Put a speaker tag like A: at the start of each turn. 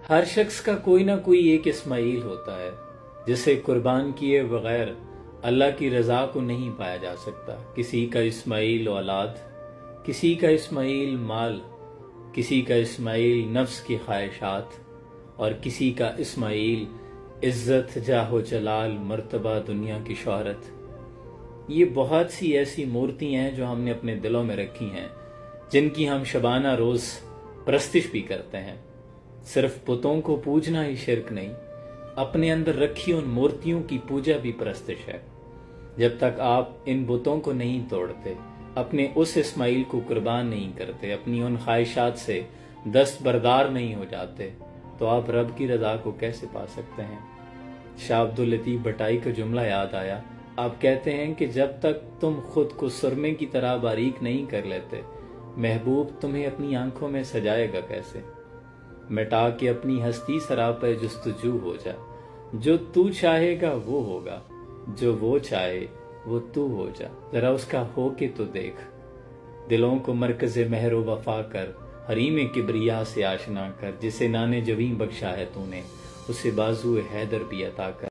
A: ہر شخص کا کوئی نہ کوئی ایک اسماعیل ہوتا ہے جسے قربان کیے بغیر اللہ کی رضا کو نہیں پایا جا سکتا۔ کسی کا اسماعیل اولاد، کسی کا اسماعیل مال، کسی کا اسماعیل نفس کی خواہشات، اور کسی کا اسماعیل عزت، جاہ و جلال، مرتبہ، دنیا کی شہرت۔ یہ بہت سی ایسی مورتیاں ہیں جو ہم نے اپنے دلوں میں رکھی ہیں، جن کی ہم شبانہ روز پرستش بھی کرتے ہیں۔ صرف بتوں کو پوجنا ہی شرک نہیں، اپنے اندر رکھی ان مورتیوں کی پوجا بھی پرستش ہے۔ جب تک آپ ان بتوں کو نہیں توڑتے، اپنے اس اسماعیل کو قربان نہیں کرتے، اپنی ان خواہشات سے دستبردار نہیں ہو جاتے، تو آپ رب کی رضا کو کیسے پا سکتے ہیں؟ شاہ عبداللطیف بٹائی کا جملہ یاد آیا۔ آپ کہتے ہیں کہ جب تک تم خود کو سرمے کی طرح باریک نہیں کر لیتے، محبوب تمہیں اپنی آنکھوں میں سجائے گا کیسے؟ مٹا کے اپنی ہستی سراپے جستجو ہو جا، جو تو چاہے گا وہ ہوگا، جو وہ چاہے وہ تو ہو جا، ذرا اس کا ہو کے تو دیکھ۔ دلوں کو مرکز مہر و وفا کر، حریم کبریا سے آشنا کر، جسے نان جویں بخشا ہے تو نے، اسے بازو حیدر بھی عطا کر۔